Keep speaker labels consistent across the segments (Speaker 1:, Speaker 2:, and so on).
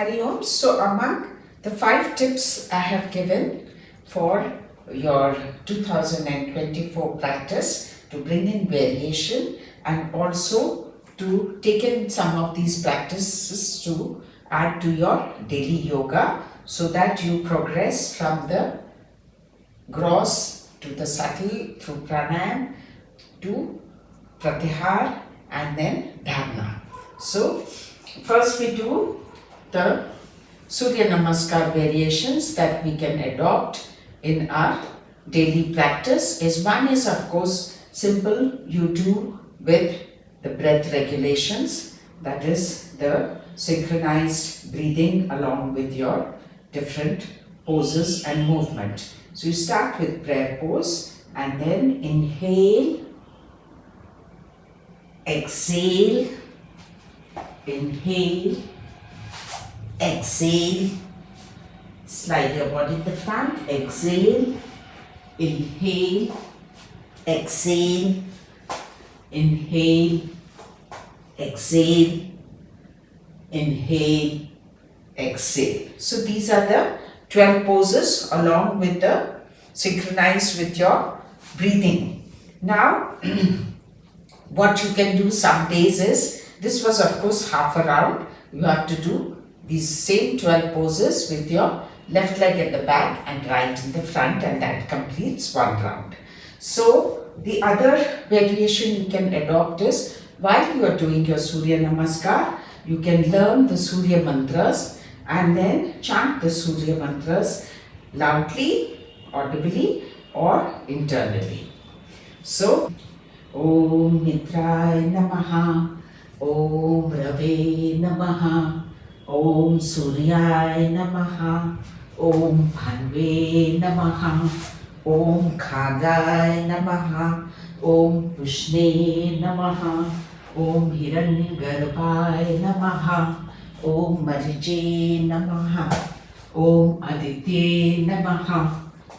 Speaker 1: Hari Om. So among the 5 tips I have given for your 2024 practice to bring in variation and also to take in some of these practices to add to your daily yoga so that you progress from the gross to the subtle through pranayama to pratyahara and then dharana. So first we do the Surya Namaskar variations that we can adopt in our daily practice. One is of course simple, you do with the breath regulations, that is the synchronized breathing along with your different poses and movement. So you start with prayer pose and then inhale, exhale, inhale, exhale, slide your body to the front, exhale, inhale, exhale, inhale, exhale, inhale, exhale. So these are the 12 poses along with the synchronized with your breathing. Now what you can do some days is, this was of course half a round, you have to do these same 12 poses with your left leg at the back and right in the front, and that completes 1 round. So the other variation you can adopt is, while you are doing your Surya Namaskar, you can learn the Surya mantras and then chant the Surya mantras loudly, audibly or internally. So, Om Mitraయ Namaha, Om Rave Namaha, Om Suryaya Namaha, Om Bhanve Namaha, Om Khagaya Namaha, Om Pushne Namaha, Om Hiranyagarbhaya Namaha, Om Marije Namaha, Om Aditye Namaha,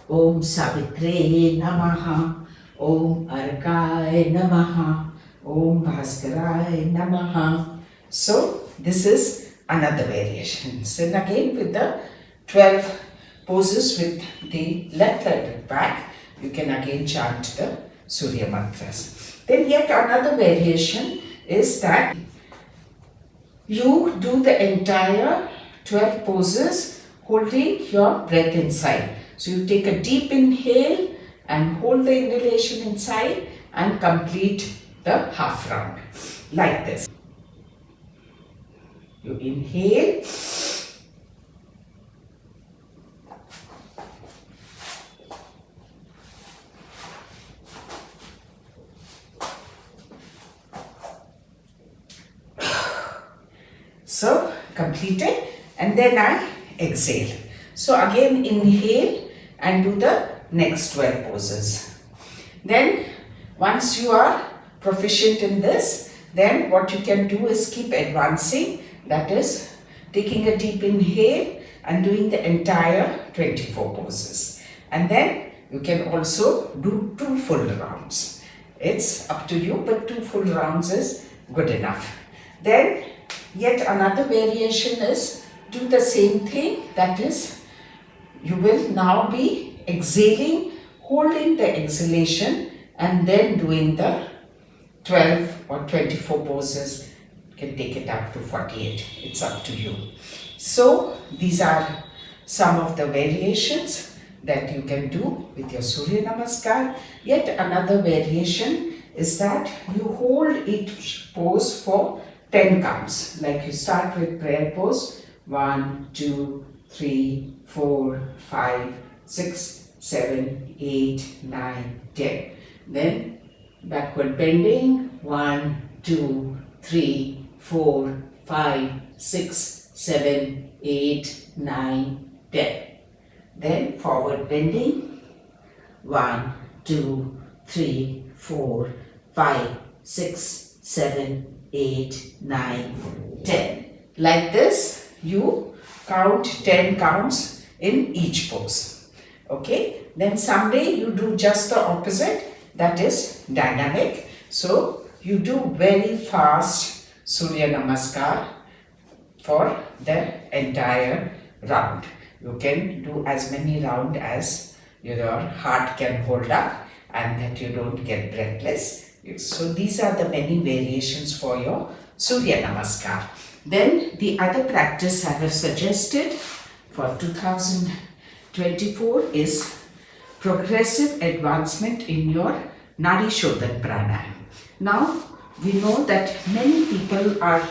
Speaker 1: Om Savitre Namaha, Om Argaya Namaha, Om Bhaskaraya Namaha. So this is another variation. So again with the 12 poses with the left leg back, you can again chant the Surya mantras. Then yet another variation is that you do the entire 12 poses holding your breath inside. So you take a deep inhale and hold the inhalation inside and complete the half round like this. You inhale, so completed, and then I exhale. So again inhale and do the next 12 poses. Then once you are proficient in this, then what you can do is keep advancing, that is taking a deep inhale and doing the entire 24 poses. And then you can also do 2 full rounds. It's up to you, but 2 full rounds is good enough. Then yet another variation is do the same thing, that is you will now be exhaling, holding the exhalation and then doing the 12 or 24 poses. You can take it up to 48. It's up to you. So these are some of the variations that you can do with your Surya Namaskar. Yet another variation is that you hold each pose for 10 counts. Like you start with prayer pose 1, 2, 3, 4, 5, 6, 7, 8, 9, 10. Then backward bending 1, 2, 3, 4, 5, 6, 7, 8, 9, 10. Then forward bending 1, 2, 3, 4, 5, 6, 7, 8, 9, 10. Like this you count 10 counts in each pose. Okay, then someday you do just the opposite, that is dynamic. So you do very fast Surya Namaskar for the entire round. You can do as many rounds as your heart can hold up and that you don't get breathless. So these are the many variations for your Surya Namaskar. Then the other practice I have suggested for 2024 is progressive advancement in your Nadi Shodhan Pranayama. Now we know that many people are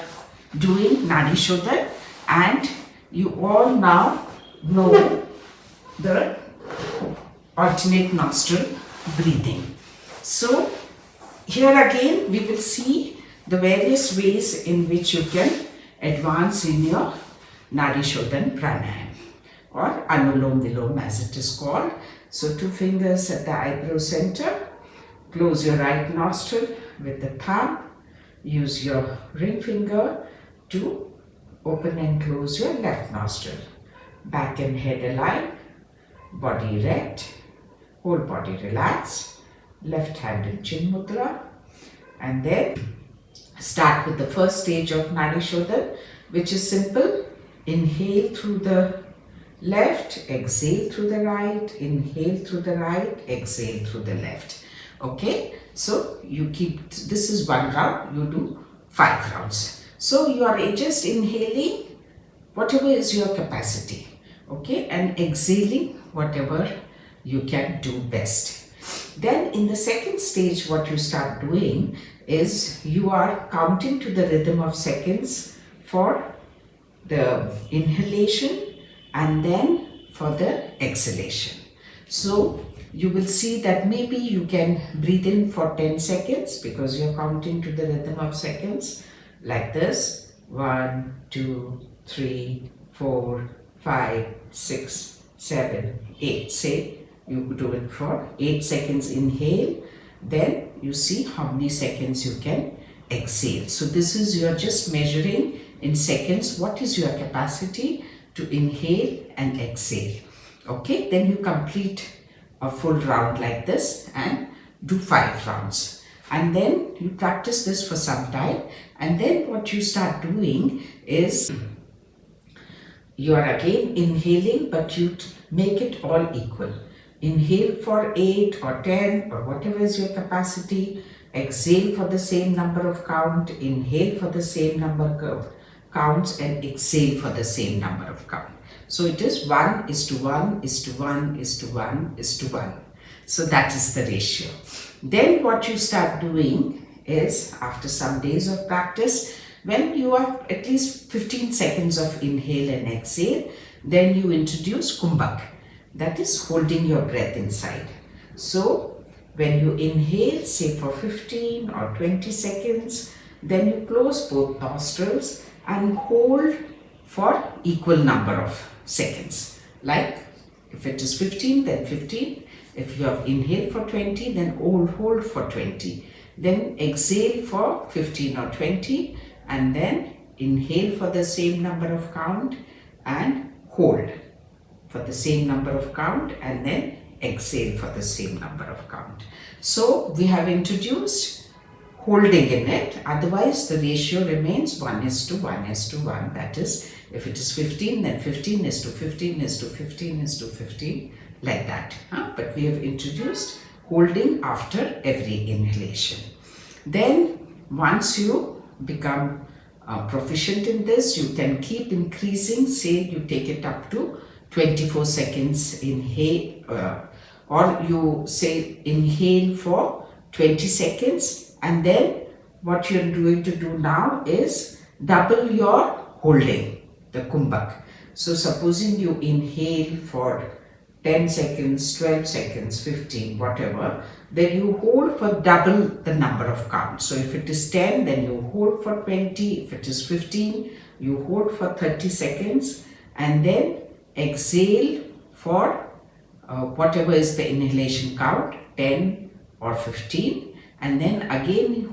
Speaker 1: doing Nadi Shodhan and you all now know the alternate nostril breathing. So here again we will see the various ways in which you can advance in your Nadi Shodhan Pranayama or Anulom Vilom as it is called. So 2 fingers at the eyebrow center, close your right nostril with the thumb, use your ring finger to open and close your left nostril. Back and head aligned, body erect, whole body relaxed, left hand in Chin Mudra, and then start with the first stage of Nadi Shodhan, which is simple. Inhale through the left, exhale through the right, inhale through the right, exhale through the left. Okay, so you keep, this is 1 round, you do 5 rounds. So you are just inhaling whatever is your capacity, okay, and exhaling whatever you can do best. Then in the second stage, what you start doing is you are counting to the rhythm of seconds for the inhalation and then for the exhalation. So you will see that maybe you can breathe in for 10 seconds because you're counting to the rhythm of seconds like this. 1, 2, 3, 4, 5, 6, 7, 8. Say you do it for 8 seconds inhale, then you see how many seconds you can exhale. So this is, you are just measuring in seconds what is your capacity to inhale and exhale. Okay, then you complete a full round like this and do 5 rounds. And then you practice this for some time, and then what you start doing is you are again inhaling, but you make it all equal. Inhale for 8 or 10 or whatever is your capacity. Exhale for the same number of count. Inhale for the same number of counts and exhale for the same number of count. So it is 1:1:1:1:1:1. So that is the ratio. Then what you start doing is, after some days of practice, when you have at least 15 seconds of inhale and exhale, then you introduce kumbhak. That is holding your breath inside. So when you inhale, say for 15 or 20 seconds, then you close both nostrils and hold for equal number of seconds. Like if it is 15, then 15. If you have inhaled for 20, then hold for 20. Then exhale for 15 or 20, and then inhale for the same number of count and hold for the same number of count, and then exhale for the same number of count. So we have introduced holding in it, otherwise the ratio remains 1:1:1. That is, if it is 15, then 15:15:15:15, like that. But we have introduced holding after every inhalation. Then once you become proficient in this, you can keep increasing. Say you take it up to 24 seconds inhale, or you say inhale for 20 seconds, and then what you're going to do now is double your holding, the kumbhak. So supposing you inhale for 10 seconds, 12 seconds, 15, whatever, then you hold for double the number of counts. So if it is 10, then you hold for 20. If it is 15, you hold for 30 seconds, and then exhale for whatever is the inhalation count, 10 or 15, and then again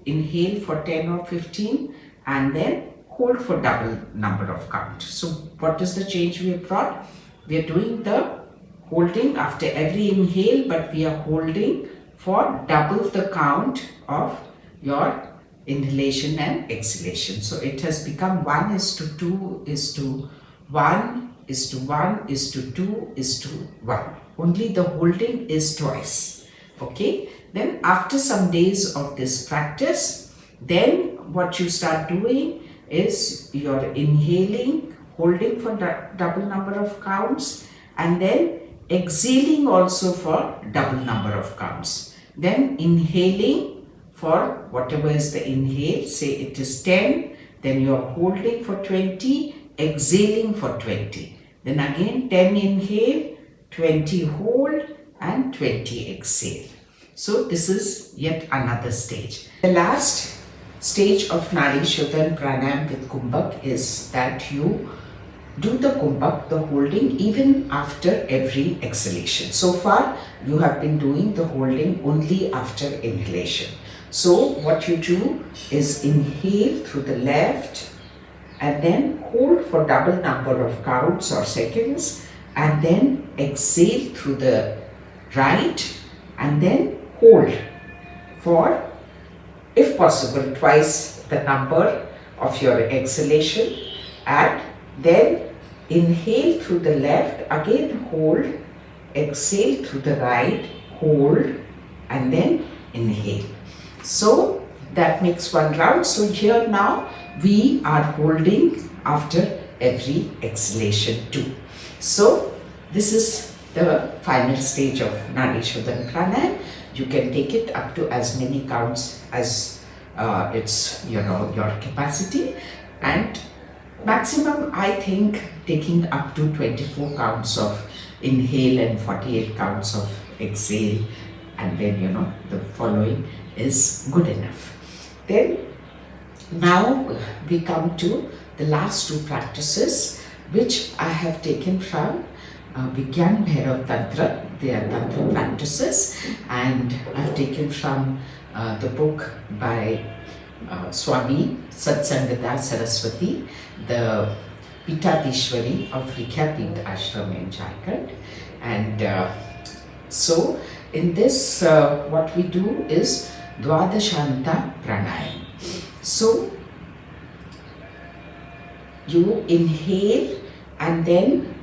Speaker 1: inhale for 10 or 15, and then hold for double number of count. So what is the change we have brought? We are doing the holding after every inhale, but we are holding for double the count of your inhalation and exhalation. So it has become 1 is to 2 is to 1 is to 1 is to 2 is to 1. Only the holding is twice. Okay. Then after some days of this practice, then what you start doing is you're inhaling, holding for double number of counts, and then exhaling also for double number of counts. Then inhaling for whatever is the inhale, say it is 10, then you are holding for 20, exhaling for 20. Then again 10 inhale, 20 hold, and 20 exhale. So this is yet another stage. The last stage of Nadi Shodhan Pranayama with Kumbhak is that you do the Kumbhak, the holding, even after every exhalation. So far, you have been doing the holding only after inhalation. So what you do is inhale through the left and then hold for double number of counts or seconds, and then exhale through the right and then hold for, if possible, twice the number of your exhalation, and then inhale through the left, again hold, exhale through the right, hold, and then inhale. So that makes one round. So here now we are holding after every exhalation too. So this is the final stage of Nadi Shodhan Pranayama. You can take it up to as many counts as it's your capacity, and maximum I think taking up to 24 counts of inhale and 48 counts of exhale, and then the following is good enough. Then now we come to the last two practices which I have taken from Vigyan Bhairav Tantra. They are Tantra practices, and I've taken from the book by Swami Satsangata Saraswati, the Pitadishwari of Vidyapith Ashram in Jharkhand. And so in this what we do is Dwadashanta Pranayama. So you inhale, and then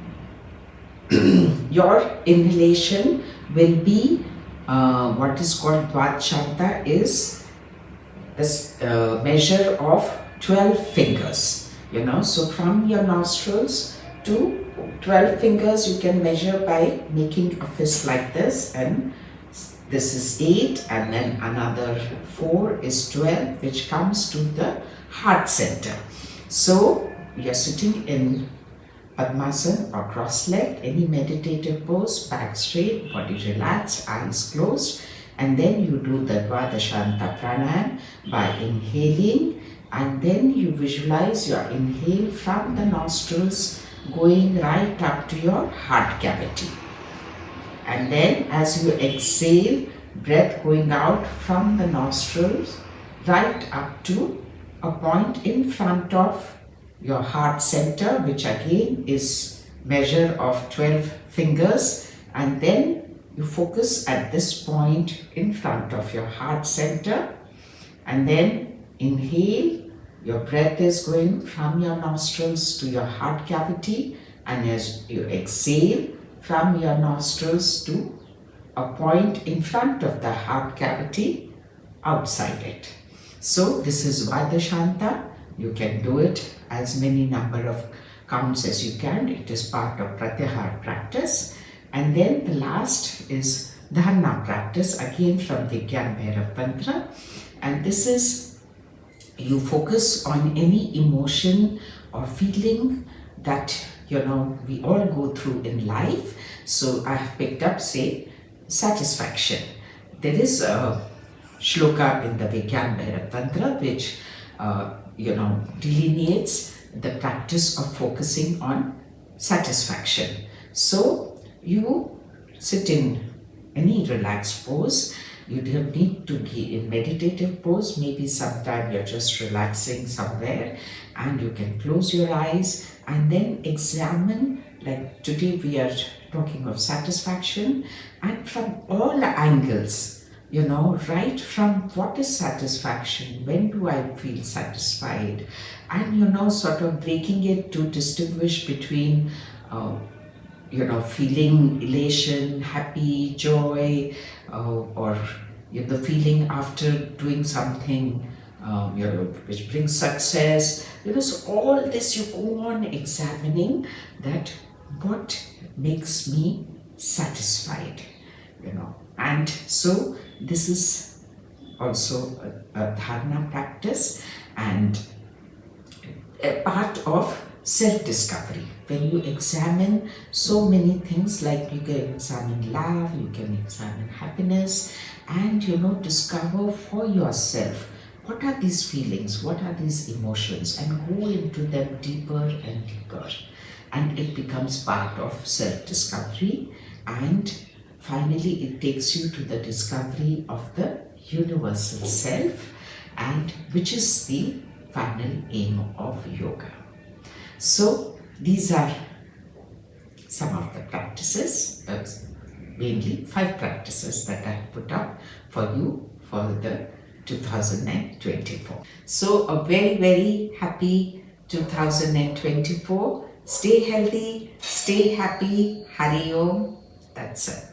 Speaker 1: your inhalation will be what is called Dwadashanta, is this measure of 12 fingers, so from your nostrils to 12 fingers you can measure by making a fist like this, and this is 8, and then another 4 is 12, which comes to the heart center. So you're sitting in Padmasana or cross-legged, any meditative pose, back straight, body relaxed, eyes closed, and then you do the Dwadashanta Pranayama by inhaling, and then you visualize your inhale from the nostrils going right up to your heart cavity. And then as you exhale, breath going out from the nostrils right up to a point in front of your heart center, which again is measure of 12 fingers, and then you focus at this point in front of your heart center, and then inhale, your breath is going from your nostrils to your heart cavity, and as you exhale from your nostrils to a point in front of the heart cavity outside it. So this is Dwadashanta. You can do it as many number of counts as you can. It is part of Pratyahara practice. And then the last is Dharana practice, again from Vigyan Bhairav Tantra. And this is, you focus on any emotion or feeling that we all go through in life. So I have picked up, say, satisfaction. There is a shloka in the Vigyan Bhairav Tantra which delineates the practice of focusing on satisfaction. So you sit in any relaxed pose. You don't need to be in meditative pose. Maybe sometime you're just relaxing somewhere, and you can close your eyes and then examine, like today we are talking of satisfaction, and from all angles right from what is satisfaction, when do I feel satisfied, and sort of breaking it to distinguish between feeling elation, happy, joy, or the feeling after doing something which brings success. So all this you go on examining that what makes me satisfied, and so this is also a dharana practice and a part of self-discovery. When you examine so many things, like you can examine love, you can examine happiness, and discover for yourself what are these feelings, what are these emotions, and go into them deeper and deeper. And it becomes part of self-discovery, and finally it takes you to the discovery of the universal self, and which is the final aim of yoga. So these are some of the practices, mainly 5 practices that I put up for you for the 2024. So a very, very happy 2024. Stay healthy, stay happy. Hari Om. That's it.